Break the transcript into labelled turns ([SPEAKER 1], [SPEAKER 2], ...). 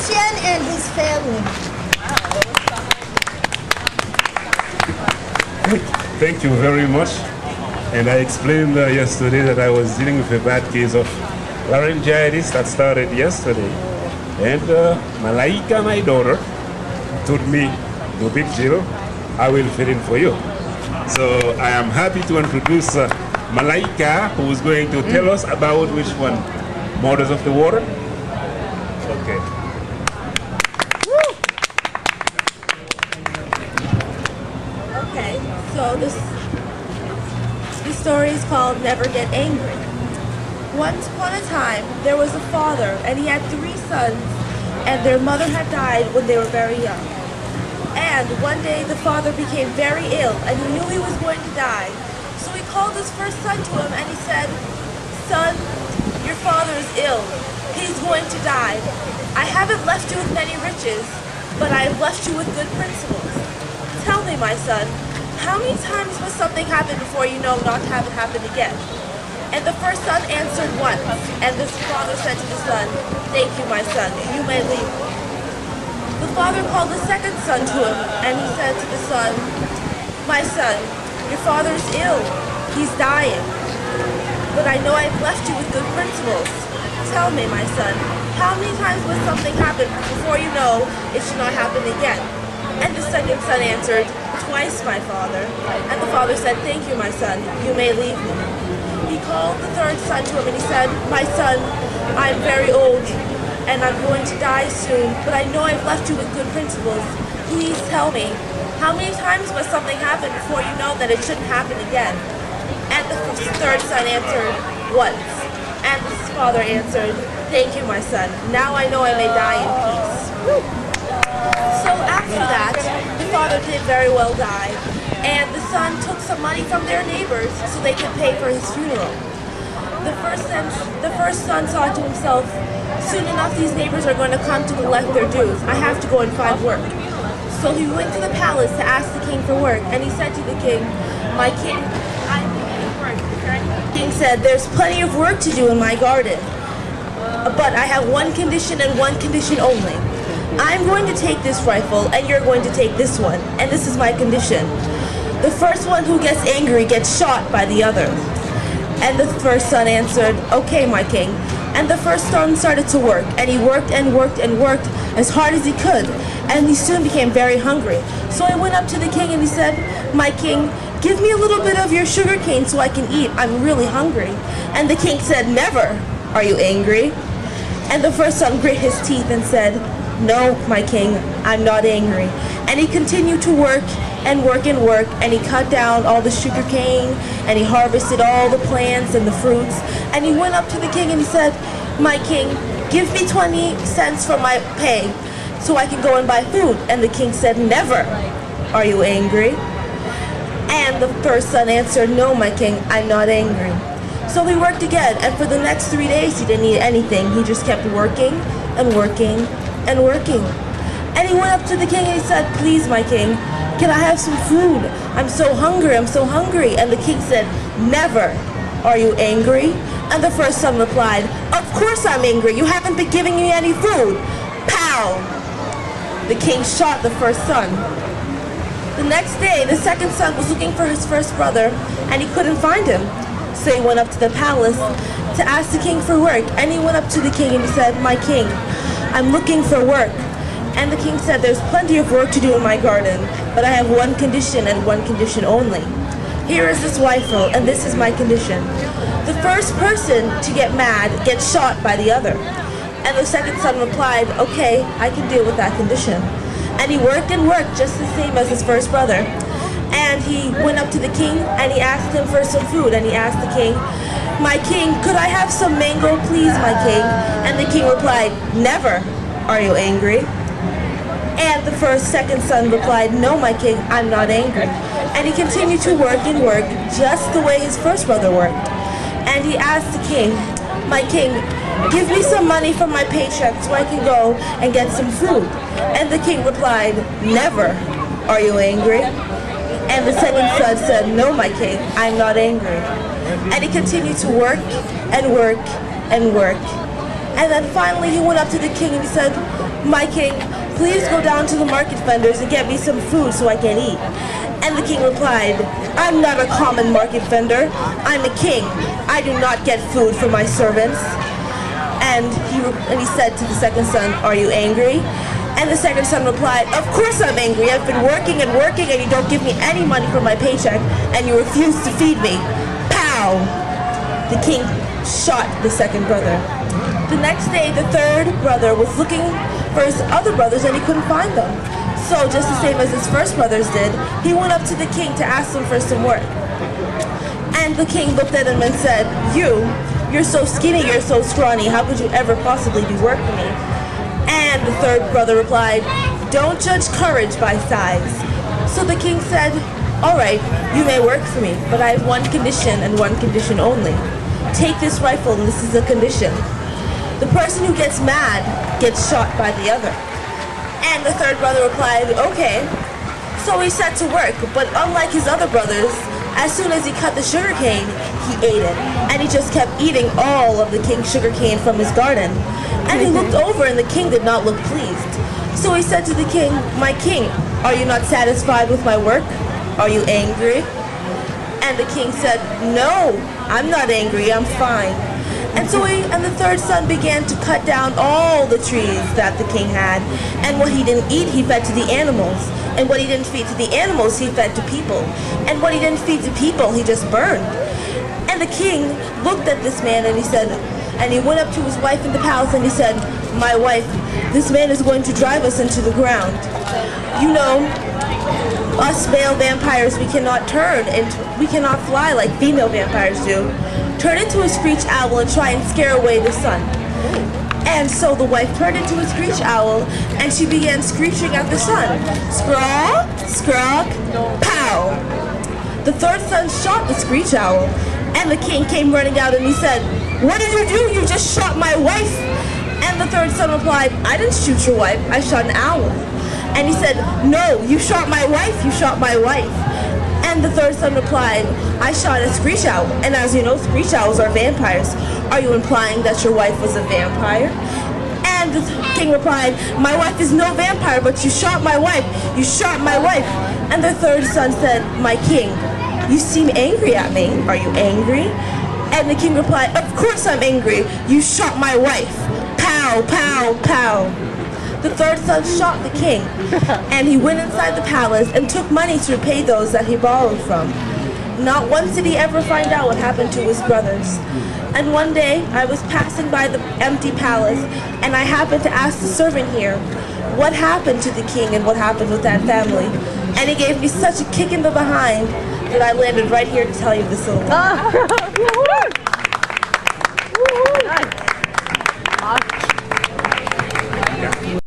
[SPEAKER 1] magician and his family.
[SPEAKER 2] Thank you very much. And I explained yesterday that I was dealing with a bad case of laryngitis that started yesterday. And Malaika, my daughter, told me, no big deal, I will fill in for you. So I am happy to introduce Malaika, who is going to tell us about which one? Mothers of the Water? Okay.
[SPEAKER 3] Okay, so this story is called Never Get Angry. Once upon a time, there was a father, and he had 3 sons, and their mother had died when they were very young. And one day, the father became very ill, and he knew he was going to die. So he called his first son to him, and he said, "Son, your father is ill. He's going to die. I haven't left you with many riches, but I have left you with good principles. Tell me, my son, how many times must something happen before you know not to have it happen again?" And the first son answered once, and the father said to the son, "Thank you, my son, you may leave." The father called the second son to him, and he said to the son, "My son, your father is ill. He's dying. But I know I've left you with good principles. Tell me, my son, how many times must something happen before you know it should not happen again?" And the second son answered, "Twice, my father." And the father said, "Thank you, my son, you may leave me." He called the third son to him and he said, "My son, I'm very old and I'm going to die soon, but I know I've left you with good principles. Please tell me, how many times must something happen before you know that it shouldn't happen again?" And the third son answered, "Once." And his father answered, "Thank you, my son. Now I know I may die in peace." So after that, the father did very well die, and the son took some money from their neighbors so they could pay for his funeral. The first son thought to himself, "Soon enough these neighbors are going to come to collect their dues. I have to go and find work." So he went to the palace to ask the king for work, and he said to the king, "My king, I'm looking for work. Is there any?" The king said, "There's plenty of work to do in my garden, but I have one condition and one condition only. I'm going to take this rifle, and you're going to take this one, and this is my condition. The first one who gets angry gets shot by the other." And the first son answered, "Okay, my king." And the first son started to work, and he worked and worked and worked as hard as he could, and he soon became very hungry. So he went up to the king and he said, "My king, give me a little bit of your sugar cane so I can eat. I'm really hungry." And the king said, "Never. Are you angry?" And the first son grit his teeth and said, "No, my king, I'm not angry." And he continued to work and work and work, and he cut down all the sugar cane, and he harvested all the plants and the fruits, and he went up to the king and he said, "My king, give me 20 cents for my pay so I can go and buy food." And the king said, "Never. Are you angry?" And the first son answered, "No, my king, I'm not angry." So he worked again, and for the next 3 days he didn't eat anything. He just kept working and working and working. And he went up to the king and he said, "Please, my king, can I have some food? I'm so hungry, I'm so hungry." And the king said, "Never. Are you angry?" And the first son replied, "Of course I'm angry. You haven't been giving me any food." Pow! The king shot the first son. The next day, the second son was looking for his first brother, and he couldn't find him. So he went up to the palace to ask the king for work, and he went up to the king and he said, "My king, I'm looking for work." And the king said, "There's plenty of work to do in my garden, but I have one condition and one condition only. Here is this rifle, and this is my condition. The first person to get mad gets shot by the other." And the second son replied, "Okay, I can deal with that condition." And he worked and worked just the same as his first brother. And he went up to the king and he asked him for some food, and he asked the king, "My king, could I have some mango, please, my king?" And the king replied, "Never. Are you angry?" And the second son replied, "No, my king, I'm not angry." And he continued to work and work just the way his first brother worked. And he asked the king, "My king, give me some money from my paycheck so I can go and get some food." And the king replied, "Never. Are you angry?" And the second son said, "No, my king, I'm not angry." And he continued to work and work and work. And then finally he went up to the king and he said, "My king, please go down to the market vendors and get me some food so I can eat." And the king replied, "I'm not a common market vendor. I'm a king. I do not get food for my servants." And he said to the second son, "Are you angry?" And the second son replied, "Of course I'm angry. I've been working and working and you don't give me any money for my paycheck and you refuse to feed me." Pow! The king shot the second brother. The next day, the third brother was looking for his other brothers and he couldn't find them. So just the same as his first brothers did, he went up to the king to ask them for some work. And the king looked at him and said, You're so skinny, you're so scrawny, how could you ever possibly do work for me?" And the third brother replied, "Don't judge courage by size." So the king said, "All right, you may work for me, but I have one condition and one condition only. Take this rifle and this is the condition. The person who gets mad gets shot by the other." And the third brother replied, "Okay." So he set to work, but unlike his other brothers, as soon as he cut the sugar cane, he ate it. And he just kept eating all of the king's sugar cane from his garden. And he looked over and the king did not look pleased. So he said to the king, "My king, are you not satisfied with my work? Are you angry?" And the king said, "No, I'm not angry, I'm fine." And so the third son began to cut down all the trees that the king had. And what he didn't eat, he fed to the animals. And what he didn't feed to the animals, he fed to people. And what he didn't feed to people, he just burned. And the king looked at this man and he said, and he went up to his wife in the palace and he said, "My wife, this man is going to drive us into the ground. You know, us male vampires, we cannot fly like female vampires do. Turn into a screech owl and try and scare away the sun." And so the wife turned into a screech owl and she began screeching at the sun. Scraw, scrawk, pow. The third son shot the screech owl and the king came running out and he said, "What did you do? You just shot my wife." And the third son replied, "I didn't shoot your wife, I shot an owl." And he said, "No, you shot my wife, you shot my wife." And the third son replied, "I shot a screech owl, and as you know, screech owls are vampires. Are you implying that your wife was a vampire?" And the king replied, "My wife is no vampire, but you shot my wife, you shot my wife." And the third son said, "My king, you seem angry at me. Are you angry?" And the king replied, "Of course I'm angry. You shot my wife. Pow, pow, pow." The third son shot the king, and he went inside the palace and took money to repay those that he borrowed from. Not once did he ever find out what happened to his brothers. And one day, I was passing by the empty palace, and I happened to ask the servant here, what happened to the king and what happened with that family? And he gave me such a kick in the behind that I landed right here to tell you this little one.